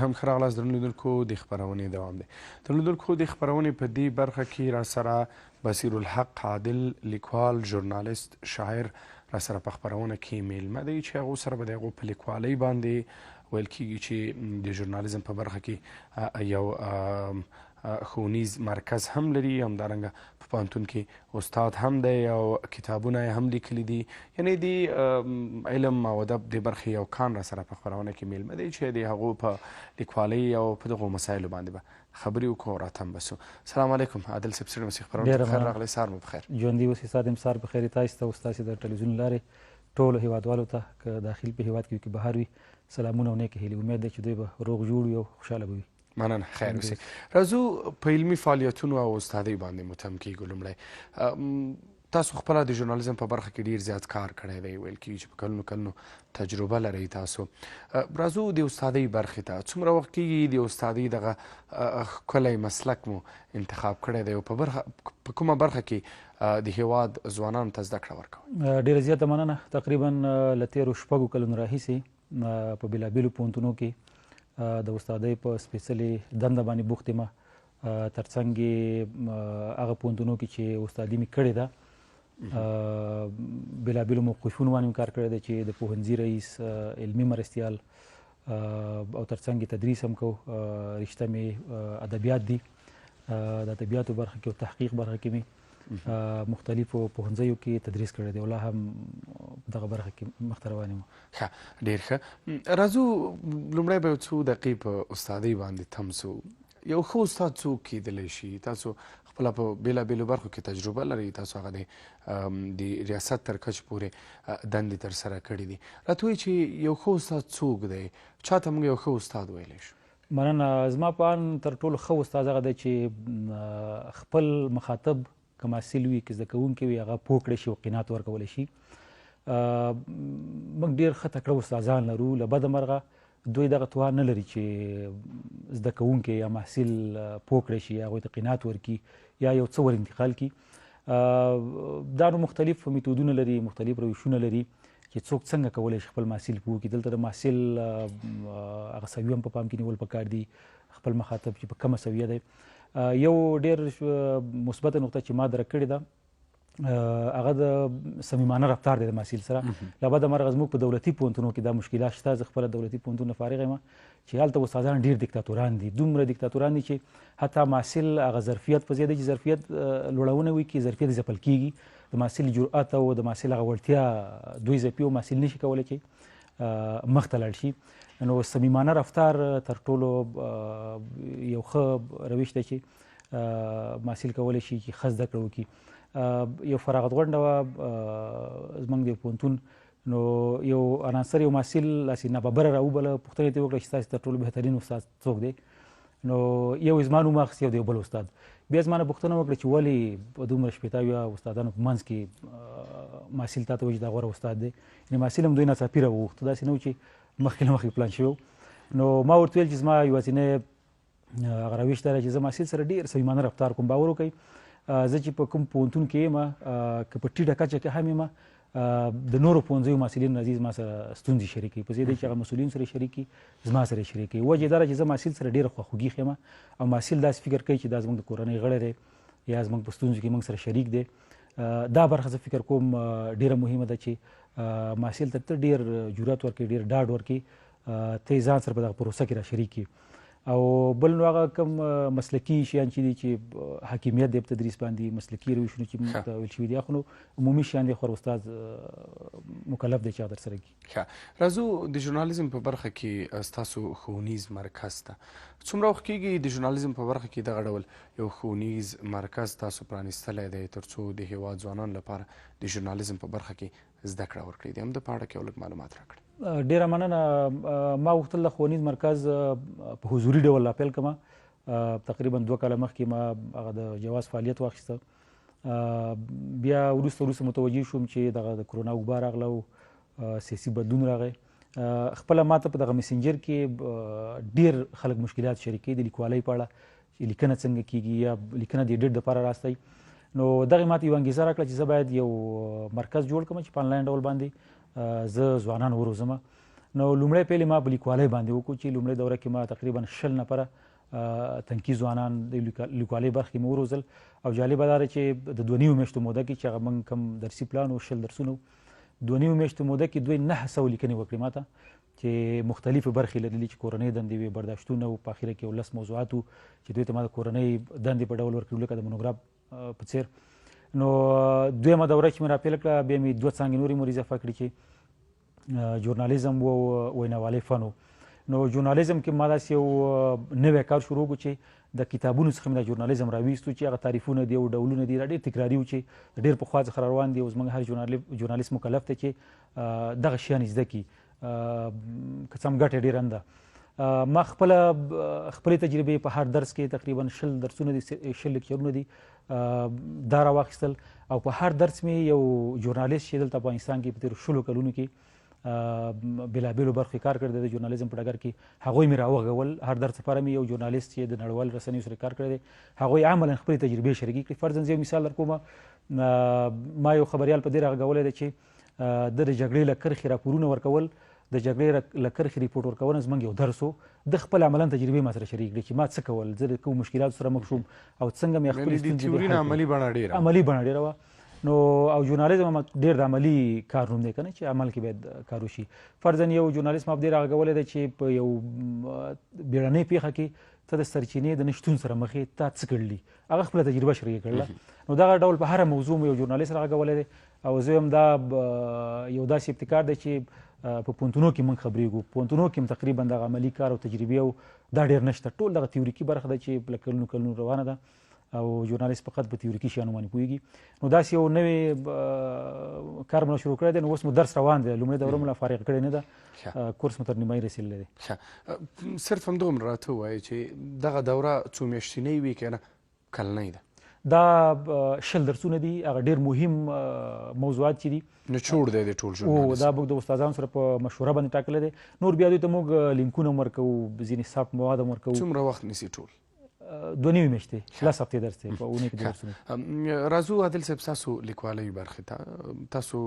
هم ښه راغلاست درنو لیدونکو د خپرونې دوام دی. درنو لیدونکو د خپرونې په دې برخه کې راسره بصیر الحق عادل لیکوال ژورنالیست شاعر راسره په خپرونه کې میلمه دی چې هغو سره به د هغو په لیکوالۍ باندې ویل کېږي چې د ژورنالیزم په برخه کې یو ښوونیز مرکز هم لري، همدارنګه په پوهنتون کې استاد هم دی او کتابونه یې هم لیکلي دي. یعنې د علم او ادب د برخې یو کان راسره په خپرونه کې میلمه دی چې د هغو په لیکوالۍ او په دغو مسایلو باندې به خبرې وکړو او راته هم بسو. السلام علیکم عادل صاحب، ستړي مسئ خپرونې ته بخیر راغلی. سهار مو بخیر. ژوندي اوسئ، سهار مو سهار بخیر. تاسو ته او ستاسې د ټلویزیون لارې ټولو هیوادوالو ته که داخل په هیواد کې وي که بهر وي سلامونه او نیکې هیلې. امید دی چې دوی به روغ جوړ وي او خوشحاله به وي. مننه، خیر اوسئ. راځو په علمي فعالیتونو او استادۍ باندې متهم کېږو. لومړی تاسو خپله د ژورنالیزم په برخه کې ډېر زیات کار کړی دی، ویل کېږي چې په کلونو کلونو تجربه لرئ تاسو. راځو د استادۍ برخې ته. څومره وخت کېږي د استادۍ دغه ښکلی مسلک مو انتخاب کړی دی او په کومه برخه کې د هیواد ځوانانو ته زده کړه ورکوئ؟ ډېره زیاته مننه. تقریبا له تېرو 6 کلونو راهیسې په بېلابېلو پوهنتونو کې د استادۍ په سپېڅلې دنده باندې بوخت یم. تر څنګ یې هغه پوهنتونو کې چې استادي مې کړې ده بېلابېلو موقفونو باندې مې کار کړی دی چې د پوهنځي رئیس، علمي مرستیال او تر څنګ یې تدریس هم کو. رشته مې ادبیات دي، د ادبیاتو برخه کې او تحقیق برخه کې مې مختلفو پوهنځیو کې تدریس کړی دی او لا هم دغه برخه کې مخته روان یم. ښه، ډېر ښه. راځو لومړی به یو څو دقیقې په استادۍ باندې تم سو. یو ښه استاد څوک کېدلی شي؟ تاسو خپله په بېلابېلو برخو کې تجربه لرئ، تاسو هغه د ریاست تر کچ پورې دندې ترسره کړي دي. راته وایئ چې یو ښه استاد څوک دی؟ چاته موږ یو ښه استاد ویلی شو؟ مننه. زما په اند تر ټولو ښه استاد هغه دی چې خپل مخاطب که محصل وي که زده کوونکی وي هغه پوه کړی شي او قناعت ورکولی شي. موږ ډېر ښه تکړه استادان لرو، له بده مرغه دوی دغه توان نه لري چې زده کوونکی یا محصل پوه کړی شي، هغوی ته قناعت ورکړي یا یو څه ور انتقال کړي. دا نو مختلف میتودونه لري، مختلف روشونه لري چې څوک څنګه کولی شي خپل محصل پوه کړي. دلته د محصل هغه سویه هم په پام کې نیول پکار دي، خپل مخاطب چې په کومه سویه دی. یو ډېر مثبته نقطه چې ما درک کړې ده هغه د صمیمانه رفتار دی د محصل سره. له بده مرغه زموږ په دولتي پوهنتونو کې دا مشکلات شته. زه خپله دولتي پوهنتون نه فارغ یم چې هلته استادان ډېر دیکتاتوران دي، دومره دیکتاتوران دي چې حتی محصل هغه ظرفیت په ځای دی چې ظرفیت لوړونه وي کې ظرفیت ځپل کېږي. د محصل جرأت او د محصل هغه وړتیا دوی ځپي او محصل نشي کولی چې مخته لاړ شي. نو صمیمانه رفتار تر ټولو یو ښه روش دی چې محصل کولی شي چې ښه زده کړه وکړي. یو فراغت غونډه وه زموږ د پوهنتون، نو یو عناصر یو محصل داسې ناببره راوبله، پوښتنه یې ترې وکړه چې ستاسې تر ټولو بهترین استاد څوک دی؟ نو یو یې زما نوم اخیست، یو د یو بل استاد. بیا زما نه پوښتنه وکړه چې ولې په دومره شپېته اویا استادانو په منځ کې محصل تا ته وایي چې دا غوره استاد دی؟ یعنې محصل هم دوی ناڅاپي راوغوښته، داسې نه و چې مخکې له مخکې پلان شوی و. نو ما ورته ویل چې زما یوازینی هغه روش دا دی چې زه محصل سره ډېر صمیمانه رفتار کوم. باور وکړئ زه چې په کوم پوهنتون کې یم که په ټیټه کچه کې هم یم، د نورو پوهنځیو محصلین راځي زما سره ستونزې شریکوي، په ځای دی چې هغه مسؤلین سره شریکي زما سره شریکوي. وجه یې دا ده چې زه محصل سره ډېره خواخوږي ښیم او محصل داسې فکر کوي چې دا زموږ د کورنۍ غړی دی یا زموږ په ستونزو کې موږ سره شریک دی. دا برخه زه فکر کوم ډېره مهمه ده چې محصل ته ته ډېر جرأت ورکړي، ډېر ډاډ ورکړي، ته یې ځان سره په دغه پروسه کې را شریک کړي. او بل نو هغه کوم مسلکي شیان چې دي چې حاکمیت دی په تدریس باندې، مسلکي روشونه چې موږ ته ویل شوي دي، خو نو عمومي شیان دی خو استاد مکلف دی چې هغه ترسره کړي. ښه، راځو د ژورنالیزم په برخه کې ستاسو ښوونیز مرکز ته څومره وخت کېږي د ژورنالیزم په برخه کې دغه ډول یو ښوونیز مرکز تاسو پرانیستلی دی تر څو د هیواد ځوانانو لپاره د ژورنالیزم په برخه کې زده کړه ورکړي؟ د همده په اړه کې یو لږ معلومات راکړئ. ډېره مننه. ما غوښتل د ښوونیز مرکز په حضوري ډول راپیل کړم. تقریبا 2 کاله مخکې ما هغه د جواز فعالیت واخیسته. بیا وروسته متوجه شوم چې دغه د کرونا وبا راغله او سیاسي بدلون راغی. خپله ما ته په دغه میسنجر کې ډېر خلک مشکلات شریکوي د لیکوالۍ په اړه چې لیکنه څنګه کېږي یا لیکنه د ایډیټ دپاره راستئ. نو دغې ما ته یوه انګېزه راکړه چې زه باید یو مرکز جوړ کړم چې په آنلاین ډول باندې زه ځوانان وروزم. نو لومړی پیل ما په لیکوالۍ باندې وکړو چې لومړۍ دوره کې ما تقریبا 100 نفره تنکي ځوانان د لیکوالۍ برخې کې مې وروزل او جالبه دا ده چې د 2.5 میاشتو موده کې چې هغه موږ کوم درسي پلان و 100 درسونه 2.5 میاشتو موده کې دوی 900 لیکنې وکړې ماته چې مختلفې برخې لرلې چې کورنۍ دندې وې برداشتونه او په اخره کې یو 10 موضوعات وو چې دوی ته ما د کورنۍ دندې په ډول ورکړو لکه د مونوګراف په څیر نو دویمه دوره چې مې راپیل کړه بیا مې 2 څانګې نورې مور اضافه کړې چې ژورنالیزم او ویناوالۍ فن نو ژورنالیزم کې ما داسې یو نوی کار شروع کړو چې د کتابونو څخه مې د ژورنالیزم راویستو چې هغه تعریفونه دي او ډولونه دي ډېر تکراري وو چې ډېر پخوا څخه روان دي او زموږ هر ژورنالیست مکلف دی چې دغه شیان زده کړي که څه هم ګټه ډېره نه ده ما خپلې تجربې په هر درس کې تقریبا 20 درسونه دي 20 لیکچرونه دي دا راواخیستل او په هر درس مې یو ژورنالیست چې دلته افغانستان کې په تېرو 20 کلونو کې بېلابېلو برخو کار کړی د ژورنالیزم په ډګر کې هغوی مې راوغږول هر درس لپاره مې یو ژورنالیست چې د نړیوالو رسنیو سره کار کړی دی هغوی عملا خپلې تجربې شریکې کړي فرضاً زه یو مثال درکوم ما یو خبریال په دې راغږولی دی چې د جګړې له کرښې راپورونه ورکول د جګړې له کرښې ریپورټ ورکونه زموږ یو درس و د خپل عملا تجربې ما سره شریک کړي چې ما څه کول زه د کومو مشکلاتو سره مخ شوم او څنګه مې خپلې ستونزې عملي بڼه ډېره وه نو او ژورنالیزم هم ډېر د عملي کار نوم دی که نه چې عمل کې باید کار وشي فرضاً یو ژورنالیست ما په دې راغږولی دی چې په یو بیړنۍ پیښه کې ته د سرچینې د نشتون سره مخ یې تا څه کړلي هغه خپله تجربه شریکه کړله نو دغه ډول په هره موضوع مو یو ژورنالیست راغږولی دی او زه هم دا یو داسې ابتکار دی چې په پوهنتونو کې موږ خبرېږو پوهنتونو کې هم تقریبا دغه عملي کار او تجربې او دا ډېر نشته ټول دغه تیوریکي برخه ده چې له کلونو روانه ده او ژورنالیست فقط په تیوریکي شیانو باندې پوهېږي نو داسې یو نوی کار مو شروع کړی دی نو اوس مو درس روان دی لومړۍ دوره مو لا فارغ کړې نه ده کورس مو تر نیمایي رسېدلی دی صرف همدغومره راته ووایي چې دغه دوره څو میاشتنۍ وي که نه کلنۍ ده دا 20 درسونه دي هغه ډېر مهم موضوعات چې دي نچوړ دی د ټول ژورنالیست دا موږ د استادانو سره په مشوره باندې ټاکلی دی نور بیا دوی ته موږ لینکونه هم ورکوو ځینې سافټ مواد هم ورکوو څومره وخت نیسي ټول 2.5 میاشتې 10 هفتې درس دی په اونۍ کې درسونه راځو عادل صاحب ستاسو لیکوالۍ برخې ته تاسو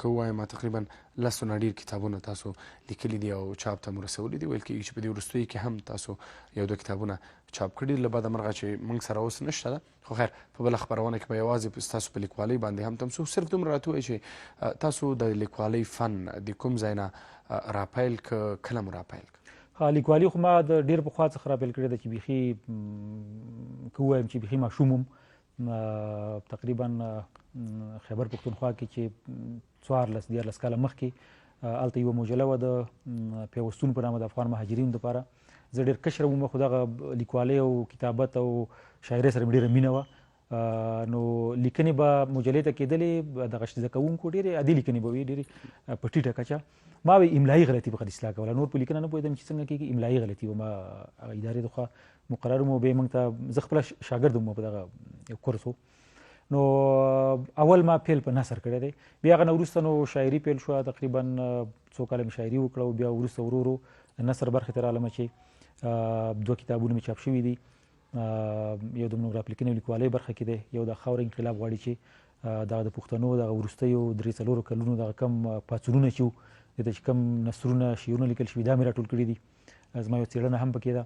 که ووایم تقریبا 10 نه ډېر کتابونه تاسو لیکلي دي او چاپ ته مو رسولي دي ویل کېږي چې په دې وروستیو کې هم تاسو 1-2 کتابونه چاپ کړي له بده مرغه چې موږ سره اوس نشته ده خو خیر په بله خپرونه کې به یوازې ستاسو په لیکوالۍ باندې هم تمسو صرف دومره راته ووایي چې تاسو د لیکوالۍ فن د کوم ځای نه راپیل کله مو راپیل لیکوالي خو ما د ډېر پخوا څخه راپیل کړې ده چې بیخي که ووایم چې بیخي ماشوم وم تقریبا خیبر پښتونخوا کې چې 14 کاله مخکې هلته یوه مجله وه د پیوستون په نامه د افغان مهاجرینو دپاره زه ډېر کشر وم خو دغه لیکوالۍ او کتابت او شاعرۍ سره مې ډېره مینه وه نو لیکنې به مجلې ته کېدلې دغه زده کوونکو ډېرې عادي لیکنې به وي ډېرې په ټیټه کچه ما به املایي غلطي به اصلاح کوله نور په لیکنه نه پوهېدم چې څنګه کېږي املایي غلطي به ما ادارې د خوا مقرر وم او بیا یې موږ ته زه خپله شاګرد وم په دغه یو کورس و نو اول ما پیل په نثر کړی دی بیا هغه نه وروسته نو شاعري پیل شوه تقریبا 2 کاله مې شاعري وکړه او بیا وروسته ورو ورو د نثر برخې ته رالمه چې 2 کتابونه مې چاپ شوي دي یو د مونوګراف لیکنې او لیکوالۍ برخه کې دی یو د خاوره انقلاب غواړي چې دغه د پښتنو دغه وروستیو 3-4 کلونو دغه کم پاڅونونه چې وو دلته چې کم نثرونه شعرونه لیکل شوي دا مې راټول کړي دي زما یو څېړنه هم پکې ده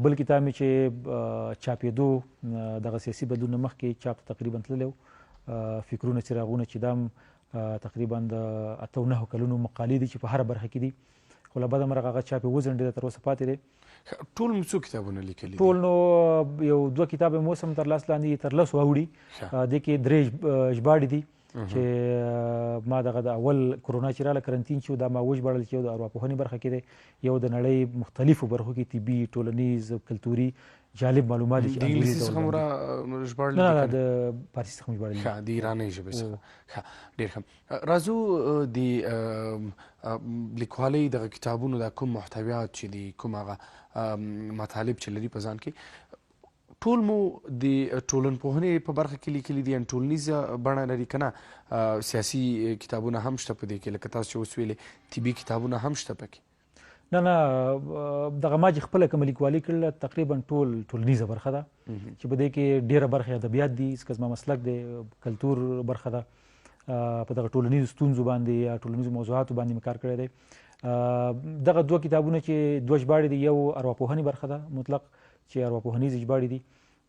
بل کتاب مې چې چاپېدو دغه سیاسي بدلون نه مخکې چاپ ته تقریبا تللی و فکرونه څراغونه چې دا هم تقریبا د 8-9 کلونو مقالې دي چې په هره برخه کې دي خو له بده مرغه هغه چاپ یې وځنډېده تر اوسه پاتې دی ټول مو څو کتابونه لیکلي ټول نو یو 2 کتاب مې اوس هم تر لاس لاندې تر 10 اوړي دې کې 3 ژباړې دي چې ما دغه د اول کرونا چې راله کرنتین چې دا ما وژباړل چې یو د ارواپوهنې برخه کې دی یو د نړۍ مختلفو برخو کې طبي ټولنیز کلتوري جالب معلومات د انګلیسي څخه مو ژباړل نه د فارسي څخه مې ژباړل ښه د ایرانۍ ژبې څخه ډېر ښه راځو د لیکوالۍ دغه کتابونو دا کوم محتویات چې دي کوم هغه مطالب چې لري په ځان کې ټول مو د ټولنپوهنې په برخه کې لیکلي دي یعنې ټولنیزه بڼه لري که نه سیاسي کتابونه هم شته په دې کې لکه تاسو چې اوس ویلې طبي کتابونه هم شته پکې نه دغه ما چې خپله کومه لیکوالي کړله تقریبا ټولنیزه برخه ده چې په دې کې ډېره برخه ادبیات دي ځکه زما مسلک دی کلتور برخه ده په دغه ټولنیزو ستونزو باندې یا ټولنیزو موضوعاتو باندې مې کار کړی دی. دغه دوه کتابونه چې دوه ژباړې دي، یو ارواپوهنې برخه ده مطلق چې ارواپوهنیزې ژباړې دي،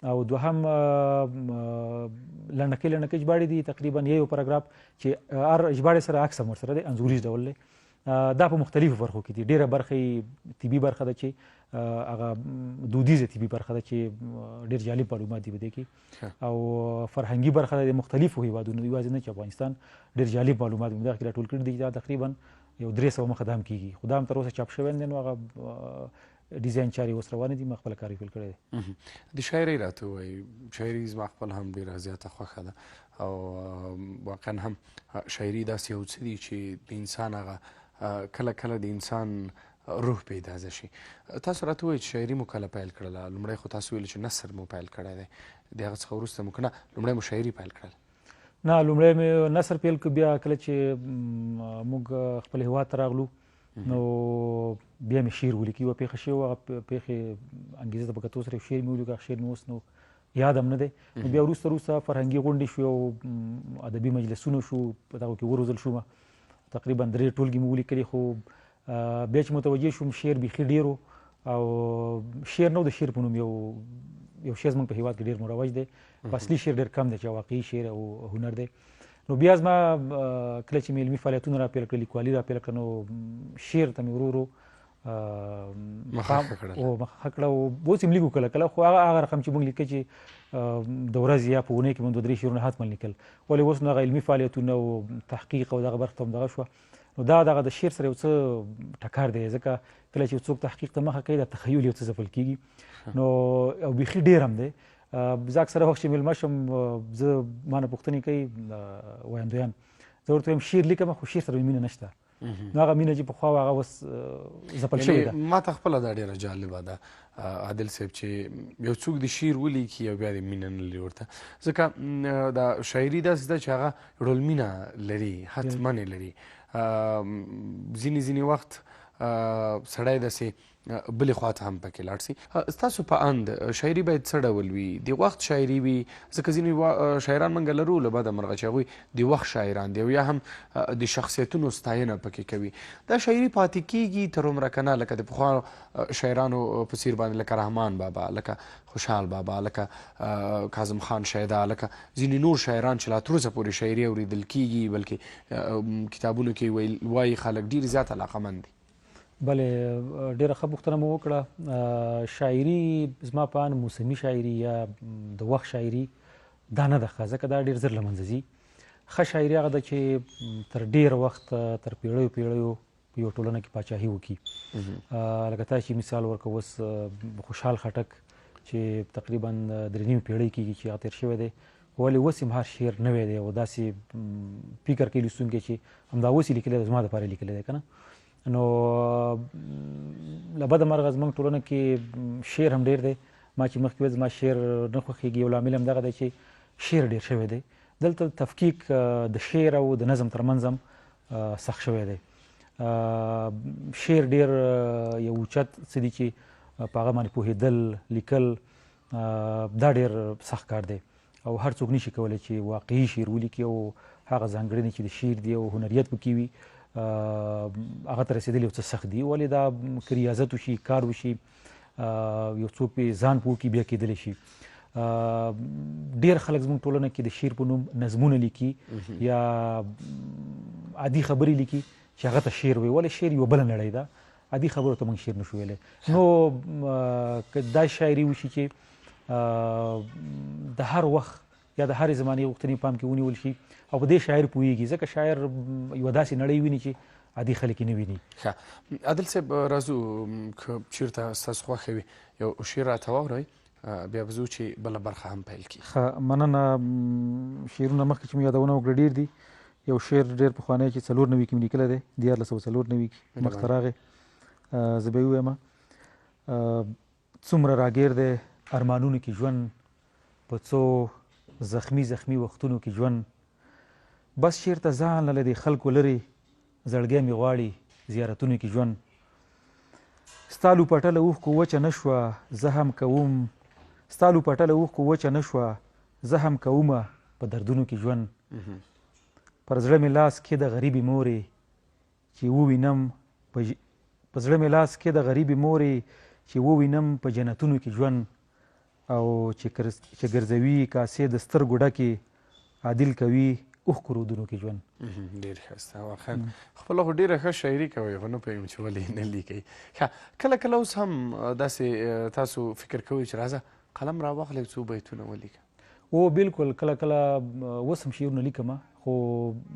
او دوهم لنډکۍ ژباړې دي، تقریبا یو پاراګراف چې هر ژباړې سره عکس هم ورسره دی، انځوریز ډول دی. دا په مختلفو برخو کې دي. ډېره برخه یې طبي برخه ده چې هغه دودیزه طبي برخه ده چې ډېر جالب معلومات دي په دې کې، او فرهنګي برخه ده د مختلفو هیوادونو، یوازې نه چې افغانستان، ډېر جالب معلومات مې دغه کې راټول کړي دي. دا تقریبا یو 300 مخه دام کېږي، خو دا هم تر اوسه چاپ شوی نه دی، نو هغه ډیزاین چارې اوس روانې دي. ما خپله کار یې پیل کړی دی. د شاعرۍ راته ووایي. شاعري زما خپل هم ډېره زیاته خوښه ده، او واقعا هم شاعري داسې یو څه دي چې د انسان هغه کله کله د انسان روح پیدازه شي. تاسو راته ووایئ چې شاعري مو کله پیل کړله؟ لومړی خو تاسو ویلي چې نثر مو پیل کړی دی، د هغه څخه وروسته مو که نه لومړی مو شاعري پیل کړل؟ نه، لومړی مې نثر پیل کړ. بیا کله چې موږ خپل هېواد ته راغلو نو بیا مې شعر ولیکي. یوه پېښه شوې وه، هغه پېښې انګېزه ته په کتو سره یو شعر مې ولیکه. هغه شعر مې اوس نو یاد هم نه دی. نو بیا وروسته فرهنګي غونډې شوې او ادبي مجلسونه شو، په دغو کې وروزل شوم. تقریبا 3 ټولګې مې ولیکلې، خو بیا چې متوجه شوم شعر بیخي ډېر و، او شعر نه و، د شعر په نوم یو شی زموږ په هېواد کې ډېر مروج دی. اصلي شعر ډېر کم دی چې واقعي شعر او هنر دی. نو بیا زما کله چې مې علمي فعالیتونه را پیل کړل، لیکوالي را پیل کړه، نو شعر ته مې ورو ورو مخه کړه، او اوس هم لیکو کله کله، خو هغه رقم چې موږ لیکه چې د ورځې یا په اونۍ کې موږ 2-3 شعرونه حتما لیکل. ولې اوس نو هغه علمي فعالیتونه او تحقیق او دغه برخه ته هم دغه شوه. نو دغه د شعر سره یو څه ټکر دی، ځکه کله چې څوک تحقیق ته مخه کوي د تخیل یو څه ځپل کېږي. نو او بیخي ډېر هم دی. زه اکثره وخت چې میلمه شم، زه ما نه پوښتنې کوي ویاندویان، زه ورته وایم شعر لیکم، خو شعر سره مې مینه نشته. نو هغه مینه چې پخوا وه هغه اوس ځپل شوې ده. ما ته خپله دا ډېره جالبه ده عادل صاحب چې یو څوک د شعر ولیکي او بیا د مینه نه لري ورته، ځکه دا شاعري داسې ده چې هغه ډول مینه لري، حتما یې لري. ځینې وخت سړی داسې بلې خواته هم پکې لاړ شي. ستاسو په اند شاعري باید څه ډول وي؟ د وخت شاعري وي؟ ځکه ځینې شاعران موږ لرو له بده مرغه چې هغوی د وخت شاعران دي، او یا هم د شخصیتونو ستاینه پکې کوي. دا شاعري پاتې کېږي تر عمره که نه؟ لکه د پخوا شاعرانو په څیر باندې، لکه رحمان بابا، لکه خوشحال بابا، لکه کاظم خان شیدا، لکه ځینې نور شاعران چې لا تر اوسه پورې شاعري اورېدل کېږي، بلکې کتابونو کې وایي خلک ډېر زیات علاقمند دي. بلې، ډېره ښه پوښتنه مو وکړه. شاعري زما په اند موسمي شاعري یا د وخت شاعري دا نه ده ښه، ځکه دا ډېر زر له منځه ځي. ښه شاعري هغه ده چې تر ډېر وخت، تر پیړیو په یو ټولنه کې پاچاهي وکړي. لکه تاسو چې مثال ورکړه، اوس خوشحال خټک چې تقریبا 3 پیړۍ کېږي چې هغه تېر شوی دی، ولې اوس هم هر شعر نوی دی او داسې فکر کوي لوستونکی چې همدا اوس یې لیکلی دی، زما دپاره یې لیکلی دی که نه. نو له بده مرغه زموږ ټولنه کې شعر هم ډېر دی. ما چې مخکې ویل زما شعر نه خوښېږي، یو لامل هم دغه دی چې شعر ډېر شوی دی. دلته تفکیک د شعر او د نظم ترمنځ هم سخت شوی دی. شعر ډېر یو اوچت څه دي چې په هغه باندې پوهېدل، لیکل، دا ډېر سخت کار دی، او هر څوک نشي کولی چې واقعي شعر ولیکي، او هغه ځانګړنې چې د شعر دي او هنریت پکې وي هغه ته رسېدل یو څه سخت دي. ولې دا که ریاضت وشي، کار وشي، یو څوک پې ځان پوه کړي، بیا کېدلی شي. ډېر خلک زموږ ټولنه کې د شعر په نوم نظمونه لیکي یا عادي خبرې لیکي چې هغه ته شعر وایي. ولې شعر یوه بله نړۍ ده، عادي خبرو ته موږ شعر نشو ویلی. نو که دا شاعري وشي چې د هر وخت یا د هرې زمانې غوښتنې پام کې ونیول شي او په دې شاعر پوهېږي، ځکه شاعر یوه داسې نړۍ ویني چې عادي خلک یې نه ویني. ښه عادل صاحب، راځو که چېرته ستاسو خوښه وي یو شعر راته واوروئ، بیا به ځو چې بله برخه هم پیل کړي. ښه مننه. شعرونه مخکې چې مو یادونه وکړه ډېر دي. یو شعر ډېر پخوانی چې 94 کې مې لیکلی دی، 1494 کې مخته راغی. زه به یې ووایم: څومره راګیر دی ارمانونو کې ژوند، په څو زخمی وختونو کې ژوند، بس چېرته ځان له دې خلکو لرې، زړګی مې غواړي زیارتونو کې ژوند. ستا لوپټه له اوښکو وچه نه شوه، زه هم کوم، ستا لوپټه له اوښکو وچه نه شوه، زه هم کومه په دردونو کې ژوند. پر زړه مې لاس کې د غریبې مورې چې ووینم په زړه مې لاس کې د غریبې مورې چې ووینم په جنتونو کې ژوند او چې ګرځوي کاسې د سترګو ډکې عادل کوي اوښکو رودونو کې ژوند. ډېر ښایسته واقعا خپله خو ډېره ښه شاعري کوئ خو نه پوهېږم چې ولې نه لیکئ. ښه کله کله اوس هم داسې تاسو فکر کوئ چې راځه قلم راواخلئ څو بیتونه ولیکه؟ او بالکل کله کله اوس هم شعرونه لیکم خو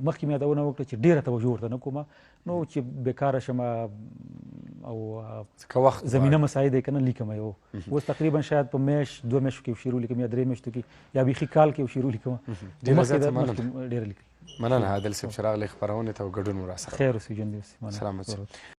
مخکې مې یادونه وکړه چې ډېره توجه ورته نه کوم نو چې بېکاره شم او زمینه مساعده که نه لیکم یو اوس تقریبا شاید په میاشت 2 میاشتو کې یو شعر ولیکم یا 3 میاشتو کې یا بیخي کال کې یو شعر ولیکم. ډېره لیکم. مننه عادل صاحب چې راغلی خپرونې ته او ګډون مو راسره. خیر اوسې ژوندي اوسې. سلامت.